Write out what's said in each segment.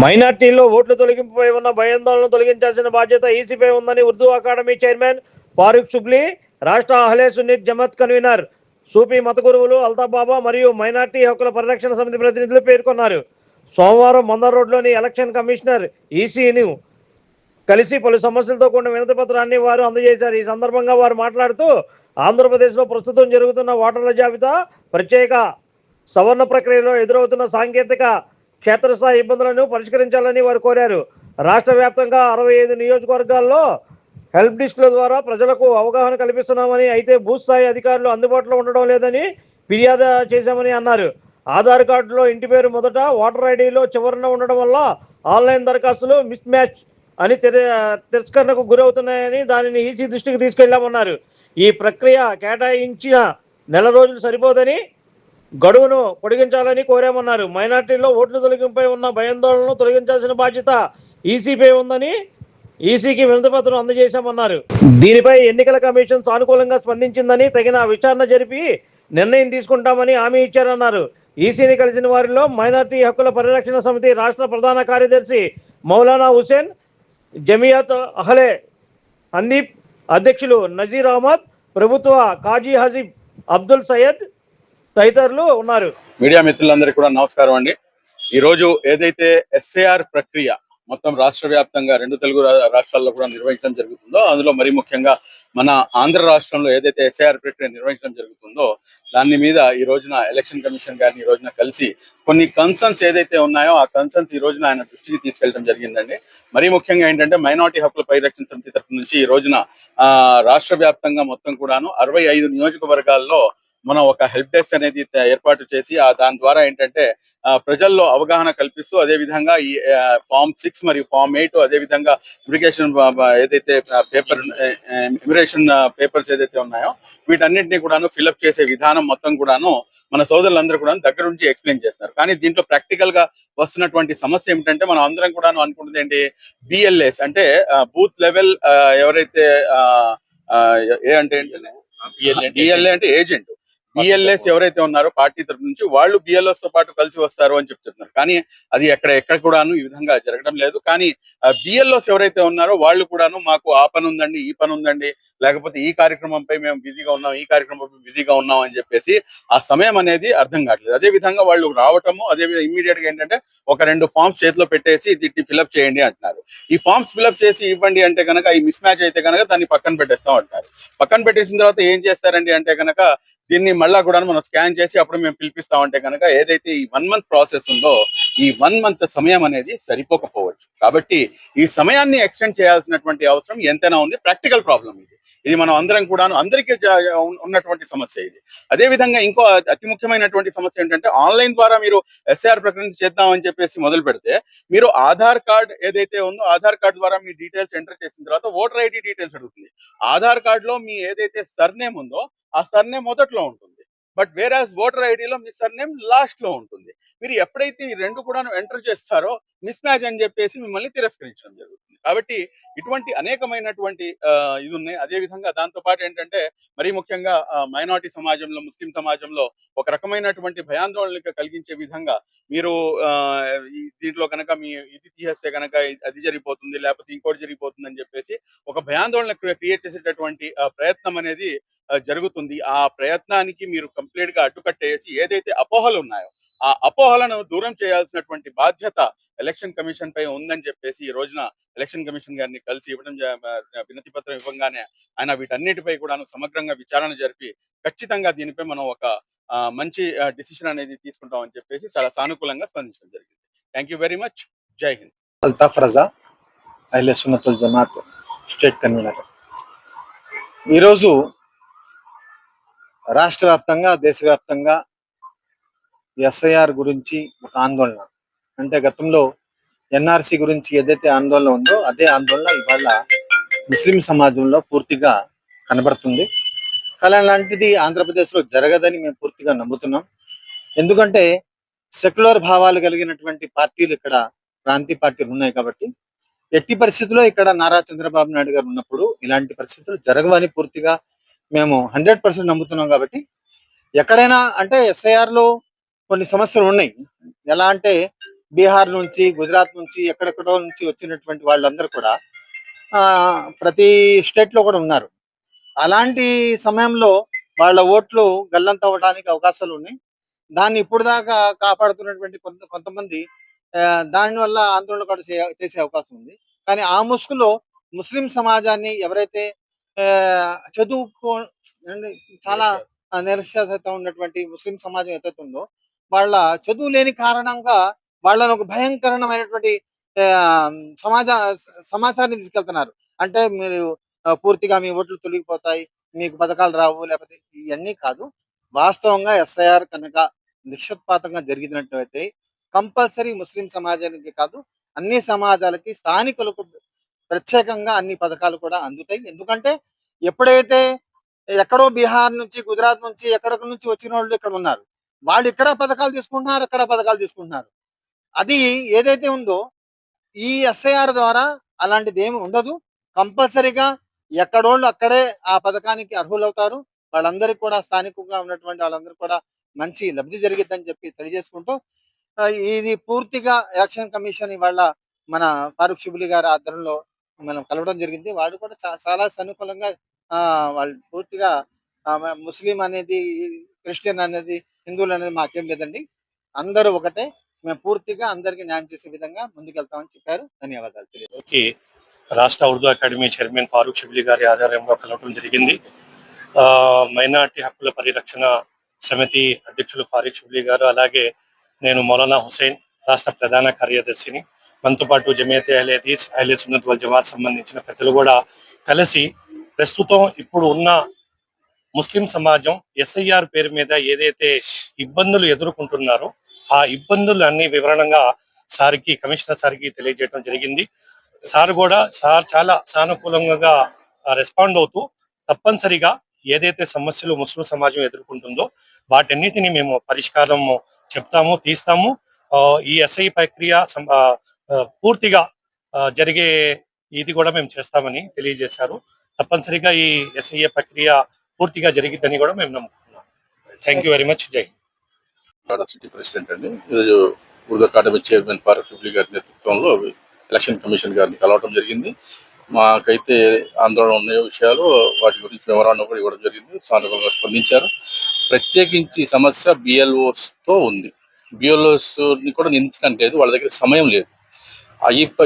మైనార్టీల్లో ఓట్ల తొలగింపుపై ఉన్న భయాందోళనను తొలగించాల్సిన బాధ్యత ఈసీపై ఉందని ఉర్దూ అకాడమీ చైర్మన్ ఫారూక్ షుబ్లీ, రాష్ట్ర అహ్లే సున్నీత్ జమాత్ కన్వీనర్ సూఫీ మత గురువులు అల్తాఫ్ బాబా మరియు మైనార్టీ హక్కుల పరిరక్షణ సమితి ప్రతినిధులు పేర్కొన్నారు. సోమవారం మందర్ రోడ్లోని ఎలక్షన్ కమిషనర్ ఈసీని కలిసి పలు సమస్యలతో కూడిన వినతి పత్రాన్ని వారు అందజేశారు. ఈ సందర్భంగా వారు మాట్లాడుతూ ఆంధ్రప్రదేశ్లో ప్రస్తుతం జరుగుతున్న ఓటర్ల జాబితా ప్రత్యేక సవరణ ప్రక్రియలో ఎదురవుతున్న సాంకేతిక క్షేత్రస్థాయి ఇబ్బందులను పరిష్కరించాలని వారు కోరారు. రాష్ట్ర వ్యాప్తంగా 65 నియోజకవర్గాల్లో హెల్ప్ డెస్క్ల ద్వారా ప్రజలకు అవగాహన కల్పిస్తున్నామని, అయితే బూత్ స్థాయి అధికారులు అందుబాటులో ఉండడం లేదని ఫిర్యాదు చేశామని అన్నారు. ఆధార్ కార్డులో ఇంటి పేరు మొదట, ఓటర్ ఐడిలో చివరన ఉండడం వల్ల ఆన్లైన్ దరఖాస్తులు మిస్ మ్యాచ్ అని తిరస్కరణకు గురవుతున్నాయని దానిని ఈసీ దృష్టికి తీసుకెళ్లామన్నారు. ఈ ప్రక్రియ కేటాయించిన నెల రోజులు సరిపోదని గడువును పొడిగించాలని కోరామన్నారు. మైనార్టీల్లో ఓట్ల తొలగింపై ఉన్న భయాందోళనను తొలగించాల్సిన బాధ్యత ఈసీపై ఉందని ఈసీకి వినతిపత్రం అందజేశామన్నారు. దీనిపై ఎన్నికల కమిషన్ సానుకూలంగా స్పందించిందని, తగిన విచారణ జరిపి నిర్ణయం తీసుకుంటామని హామీ ఇచ్చారన్నారు. ఈసీని కలిసిన వారిలో మైనార్టీ హక్కుల పరిరక్షణ సమితి రాష్ట్ర ప్రధాన కార్యదర్శి మౌలానా హుసేన్, జమియాత్ అహ్లే హందీప్ అధ్యక్షులు నజీర్ అహ్మద్, ప్రభుత్వ కాజీ హజీబ్ అబ్దుల్ సయ్యద్ తదితరులు ఉన్నారు. మీడియా మిత్రులందరికీ కూడా నమస్కారం అండి. ఈరోజు ఏదైతే ఎస్ఐఆర్ ప్రక్రియ మొత్తం రాష్ట్ర వ్యాప్తంగా 2 తెలుగు రాష్ట్రాల్లో కూడా నిర్వహించడం జరుగుతుందో, అందులో మరి ముఖ్యంగా మన ఆంధ్ర రాష్ట్రంలో ఏదైతే ఎస్ఐఆర్ ప్రక్రియ నిర్వహించడం జరుగుతుందో దాని మీద ఈ రోజున ఎలక్షన్ కమిషన్ గారిని ఈ రోజున కలిసి కొన్ని కన్సర్న్స్ ఏదైతే ఉన్నాయో ఆ కన్సర్న్స్ ఈ రోజున ఆయన దృష్టికి తీసుకెళ్లడం జరిగిందండి. మరీ ముఖ్యంగా ఏంటంటే మైనారిటీ హక్కుల పరిరక్షణ సమితి తరఫు నుంచి ఈ రోజున రాష్ట్ర వ్యాప్తంగా మొత్తం కూడాను 65 నియోజకవర్గాల్లో మనం ఒక హెల్ప్ డెస్క్ అనేది ఏర్పాటు చేసి దాని ద్వారా ఏంటంటే ప్రజల్లో అవగాహన కల్పిస్తూ, అదే విధంగా ఈ ఫామ్ 6 మరియు ఫామ్ 8 అదే విధంగా ఇమిగ్రేషన్ ఏదైతే ఇమిగ్రేషన్ పేపర్స్ ఏదైతే ఉన్నాయో వీటన్నిటిని కూడాను ఫిల్అప్ చేసే విధానం మొత్తం కూడాను మన సోదరులందరూ కూడా దగ్గర నుంచి ఎక్స్ప్లెయిన్ చేస్తున్నారు. కానీ దీంట్లో ప్రాక్టికల్ గా వస్తున్నటువంటి సమస్య ఏమిటంటే, మనం అందరం కూడాను అనుకుంటుంది ఏంటి, బిఎల్ఎస్ అంటే బూత్ లెవెల్ ఎవరైతే ఏ అంటే బిఎల్ఏ అంటే ఏజెంట్, బిఎల్ఎస్ ఎవరైతే ఉన్నారో పార్టీ తరఫు నుంచి వాళ్ళు బిఎల్ఎస్ తో పాటు కలిసి వస్తారు అని చెప్తున్నారు. కానీ అది ఎక్కడ కూడాను ఈ విధంగా జరగడం లేదు. కానీ బిఎల్ఎస్ ఎవరైతే ఉన్నారో వాళ్ళు కూడాను మాకు ఆ పని ఉందండి, ఈ పని ఉందండి, లేకపోతే ఈ కార్యక్రమంపై మేము బిజీగా ఉన్నాం, ఈ కార్యక్రమంపై బిజీగా ఉన్నాం అని చెప్పేసి ఆ సమయం అనేది అర్థం కావట్లేదు. అదే విధంగా వాళ్ళు రావటము, అదే విధంగా ఇమ్మీడియట్ గా ఏంటంటే ఒక 2 ఫామ్స్ చేతిలో పెట్టేసి దీన్ని ఫిల్అప్ చేయండి అంటున్నారు. ఈ ఫామ్స్ ఫిల్అప్ చేసి ఇవ్వండి అంటే కనుక ఈ మిస్ మ్యాచ్ అయితే కనుక దాన్ని పక్కన పెట్టేస్తాం అంటారు. పక్కన పెట్టేసిన తర్వాత ఏం చేస్తారండి అంటే కనుక దీన్ని మళ్ళా కూడా మనం స్కాన్ చేసి అప్పుడు మేము పిలిపిస్తామంటే కనుక ఏదైతే ఈ 1 మంత్ ప్రాసెస్ ఉందో ఈ 1 మంత్ సమయం అనేది సరిపోకపోవచ్చు. కాబట్టి ఈ సమయాన్ని ఎక్స్టెండ్ చేయాల్సినటువంటి అవసరం ఎంతైనా ఉంది. ప్రాక్టికల్ ప్రాబ్లం ఇది మనం అందరం కూడా అందరికీ ఉన్నటువంటి సమస్య ఇది. అదే విధంగా ఇంకో అతి ముఖ్యమైనటువంటి సమస్య ఏంటంటే, ఆన్లైన్ ద్వారా మీరు ఎస్ఐఆర్ ప్రకటన చేద్దామని చెప్పేసి మొదలు పెడితే మీరు ఆధార్ కార్డ్ ఏదైతే ఉందో ఆధార్ కార్డ్ ద్వారా మీ డీటెయిల్స్ ఎంటర్ చేసిన తర్వాత ఓటర్ ఐడి డీటెయిల్స్ అడుగుతుంది. ఆధార్ కార్డ్ లో మీ ఏదైతే సర్నేమ్ ఉందో ఆ సర్నేమ్ మొదట్లో ఉంటుంది, బట్ వేరాజ్ ఓటర్ ఐడిలో మీ సర్నేమ్ లాస్ట్ లో ఉంటుంది. మీరు ఎప్పుడైతే ఈ 2 కూడా ఎంటర్ చేస్తారో మిస్ మ్యాచ్ అని చెప్పేసి మిమ్మల్ని తిరస్కరించడం జరుగుతుంది. కాబట్టి ఇటువంటి అనేకమైనటువంటి ఇది ఉన్నాయి. అదే విధంగా దాంతో పాటు ఏంటంటే మరీ ముఖ్యంగా మైనారిటీ సమాజంలో, ముస్లిం సమాజంలో ఒక రకమైనటువంటి భయాందోళన కలిగించే విధంగా మీరు దీంట్లో కనుక మీ ఇది తీసేస్తే కనుక అది జరిగిపోతుంది, లేకపోతే ఇంకోటి జరిగిపోతుంది అని చెప్పేసి ఒక భయాందోళన క్రియేట్ చేసేటటువంటి ప్రయత్నం అనేది జరుగుతుంది. ఆ ప్రయత్నానికి మీరు కంప్లీట్ గా అడ్డుకట్టేసి ఏదైతే అపోహలు ఉన్నాయో ఆ అపోహలను దూరం చేయాల్సినటువంటి బాధ్యత ఎలక్షన్ కమిషన్ పై ఉందని చెప్పేసి ఈ రోజున ఎలక్షన్ కమిషన్ గారిని కలిసి ఇవ్వడం, వినతి పత్రం ఇవ్వగానే ఆయన వీటన్నిటిపై కూడా సమగ్రంగా విచారణ జరిపి ఖచ్చితంగా దీనిపై మనం ఒక మంచి డిసిషన్ అనేది తీసుకుంటామని చెప్పేసి చాలా సానుకూలంగా స్పందించడం జరిగింది. Thank you very much. జై హింద్. అల్తాఫ్ రజా, అహ్లే సున్నతుల్ జమాత్ స్టేట్ కన్వీనర్. ఈరోజు రాష్ట్ర వ్యాప్తంగా, దేశవ్యాప్తంగా ఎస్ఐఆర్ గురించి ఒక ఆందోళన. అంటే గతంలో ఎన్ఆర్సి గురించి ఏదైతే ఆందోళన ఉందో అదే ఆందోళన ఇవాళ ముస్లిం సమాజంలో పూర్తిగా కనబడుతుంది. కానీ అలాంటిది ఆంధ్రప్రదేశ్లో జరగదని మేము పూర్తిగా నమ్ముతున్నాం. ఎందుకంటే సెక్యులర్ భావాలు కలిగినటువంటి పార్టీలు ఇక్కడ ప్రాంతీయ పార్టీలు ఉన్నాయి. కాబట్టి ఎట్టి పరిస్థితుల్లో ఇక్కడ నారా చంద్రబాబు నాయుడు గారు ఉన్నప్పుడు ఇలాంటి పరిస్థితులు జరగవని పూర్తిగా మేము 100% నమ్ముతున్నాం. కాబట్టి ఎక్కడైనా అంటే ఎస్ఐఆర్ లో కొన్ని సమస్యలు ఉన్నాయి. ఎలా అంటే బీహార్ నుంచి, గుజరాత్ నుంచి, ఎక్కడెక్కడో నుంచి వచ్చినటువంటి వాళ్ళందరూ కూడా ప్రతి స్టేట్ లో కూడా ఉన్నారు. అలాంటి సమయంలో వాళ్ళ ఓట్లు గల్లంతవ్వడానికి అవకాశాలు ఉన్నాయి. దాన్ని ఇప్పుడు దాకా కాపాడుతున్నటువంటి కొంతమంది దానివల్ల ఆందోళన కూడా చేసే అవకాశం ఉంది. కానీ ఆ ముసుగులో ముస్లిం సమాజాన్ని ఎవరైతే చదువుకో అంటే చాలా నిరక్షరాస్యత ఉన్నటువంటి ముస్లిం సమాజం ఏదైతే ఉందో వాళ్ళ చదువు లేని కారణంగా వాళ్ళని ఒక భయంకరమైనటువంటి ఆ, సమాజ సమాచారాన్ని తీసుకెళ్తున్నారు. అంటే మీరు పూర్తిగా మీ ఓట్లు తొలగిపోతాయి, మీకు పథకాలు రావు, లేకపోతే ఇవన్నీ కాదు. వాస్తవంగా ఎస్ఐఆర్ కనుక నిష్పక్షపాతంగా జరిగినట్లయితే కంపల్సరీ ముస్లిం సమాజానికి కాదు, అన్ని సమాజాలకి, స్థానికులకు ప్రత్యేకంగా అన్ని పథకాలు కూడా అందుతాయి. ఎందుకంటే ఎప్పుడైతే ఎక్కడో బీహార్ నుంచి, గుజరాత్ నుంచి, ఎక్కడ నుంచి వచ్చిన వాళ్ళు ఇక్కడ ఉన్నారు, వాళ్ళు ఇక్కడ పథకాలు తీసుకుంటున్నారు, అక్కడ పథకాలు తీసుకుంటున్నారు. అది ఏదైతే ఉందో ఈ ఎస్ఐఆర్ ద్వారా అలాంటిది ఏమి ఉండదు. కంపల్సరీగా ఎక్కడోళ్ళు అక్కడే ఆ పథకానికి అర్హులవుతారు. వాళ్ళందరికీ కూడా స్థానికంగా ఉన్నటువంటి వాళ్ళందరూ కూడా మంచి లబ్ధి జరిగిద్దని చెప్పి తెలియజేసుకుంటూ ఇది పూర్తిగా ఎలక్షన్ కమిషన్ ఇవాళ మన ఫారూక్ షిబ్లీ గారి ఆధ్వర్యంలో మనం కలవడం జరిగింది. వాళ్ళు కూడా చాలా సానుకూలంగా వాళ్ళు పూర్తిగా ముస్లిం అనేది, క్రిస్టియన్ అనేది, హిందువులు అనేది మాకేం లేదండి, అందరూ ఒకటే, మేము పూర్తిగా అందరికీ న్యాయం చేసే విధంగా ముందుకెళ్తామని చెప్పారు. ధన్యవాదాలు తెలియదు. రాష్ట్ర ఉర్దూ అకాడమీ చైర్మన్ ఫారూక్ షిబ్లీ గారి ఆధ్వర్యంలో కలవడం జరిగింది. మైనార్టీ హక్కుల పరిరక్షణ సమితి అధ్యక్షులు ఫారూక్ షిబ్లీ గారు, అలాగే నేను మౌలానా హుసేన్ రాష్ట్ర ప్రధాన కార్యదర్శిని, మనతో పాటు జమియత్ హదీస్ అహ్లే సున్నత్ వల్ జమాత్ సంబంధించిన పెద్దలు కూడా కలిసి ప్రస్తుతం ఇప్పుడు ఉన్న ముస్లిం సమాజం ఎస్ఐఆర్ పేరు మీద ఏదైతే ఇబ్బందులు ఎదుర్కొంటున్నారో ఆ ఇబ్బందులు అన్ని వివరణంగా కమిషనర్ సార్కి తెలియజేయడం జరిగింది. సార్ చాలా సానుకూలంగా రెస్పాండ్ అవుతూ తప్పనిసరిగా ఏదైతే సమస్యలు ముస్లిం సమాజం ఎదుర్కొంటుందో వాటన్నిటిని మేము పరిష్కారం చెప్తాము, తీస్తాము. ఈ ఎస్ఐ ప్రక్రియ పూర్తిగా జరిగే ఇది కూడా మేము చేస్తామని తెలియజేశారు. తప్పనిసరిగా ఈ ఎస్ఐఏ ప్రక్రియ పూర్తిగా జరిగిద్దని కూడా మేము నమ్ముతున్నాం. Thank you very much. జై సిటీ ప్రెసిడెంట్ అండి. ఈరోజు ఉర్దూ అకాడమీ చైర్మన్ ఫారూక్ షిబ్లీ గారి నేతృత్వంలో ఎలక్షన్ కమిషన్ గారిని కలవడం జరిగింది. మాకైతే ఆందోళన ఉన్న విషయాలు వాటి గురించి వివరణ కూడా ఇవ్వడం జరిగింది. సానుకూలంగా స్పందించారు. ప్రత్యేకించి సమస్య బిఎల్ఓస్తో ఉంది. బిఎల్ఓస్ని కూడా నిందించడం లేదు, వాళ్ళ దగ్గర సమయం లేదు.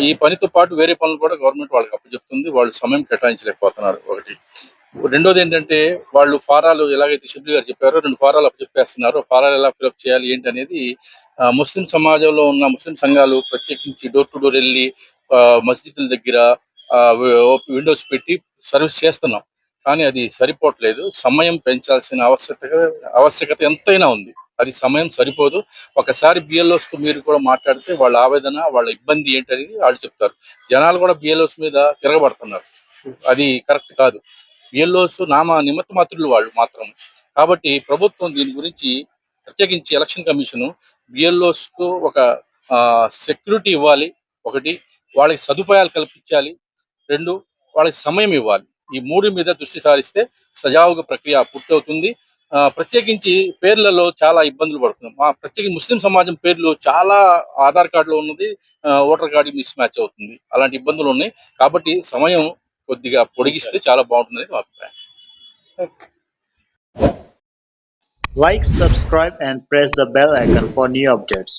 ఈ పనితో పాటు వేరే పనులు కూడా గవర్నమెంట్ వాళ్ళకి అప్పచెప్తుంది, వాళ్ళు సమయం కేటాయించలేకపోతున్నారు. ఒకటి. రెండోది ఏంటంటే వాళ్ళు ఫారాలు ఎలాగైతే షిబ్లీ గారు చెప్పారో 2 ఫారాలు అప్పచెప్పేస్తున్నారు. ఫారాలు ఎలా ఫిలప్ చేయాలి ఏంటి అనేది ముస్లిం సమాజంలో ఉన్న ముస్లిం సంఘాలు ప్రత్యేకించి డోర్ టు డోర్ వెళ్ళి మస్జిద్ల దగ్గర విండోస్ పెట్టి సర్వీస్ చేస్తున్నాం. కానీ అది సరిపోవట్లేదు. సమయం పెంచాల్సిన ఆవశ్యకత ఎంతైనా ఉంది. అది సమయం సరిపోదు. ఒకసారి బిఎల్ఓస్తో మీరు కూడా మాట్లాడితే వాళ్ళ ఆవేదన, వాళ్ళ ఇబ్బంది ఏంటనేది వాళ్ళు చెప్తారు. జనాలు కూడా బిఎల్ఓస్ మీద తిరగబడుతున్నారు. అది కరెక్ట్ కాదు. బిఎల్ఓస్ నిమిత్త మాత్రులు వాళ్ళు మాత్రం. కాబట్టి ప్రభుత్వం దీని గురించి ప్రత్యేకించి ఎలక్షన్ కమిషన్ బిఎల్ఓస్కు ఒక సెక్యూరిటీ ఇవ్వాలి. ఒకటి, వాళ్ళకి సదుపాయాలు కల్పించాలి. 2, వాళ్ళకి సమయం ఇవ్వాలి. ఈ 3 మీద దృష్టి సారిస్తే సజావుగా ప్రక్రియ పూర్తవుతుంది. ప్రత్యేకించి పేర్లలో చాలా ఇబ్బందులు పడుతున్నాం. ప్రత్యేకించి ముస్లిం సమాజం పేర్లు చాలా ఆధార్ కార్డులో ఉన్నది ఓటర్ కార్డు మిస్ మ్యాచ్ అవుతుంది. అలాంటి ఇబ్బందులు ఉన్నాయి. కాబట్టి సమయం కొద్దిగా పొడిగిస్తే చాలా బాగుంటుంది మా అభిప్రాయం. Like, subscribe and press the bell icon for new updates.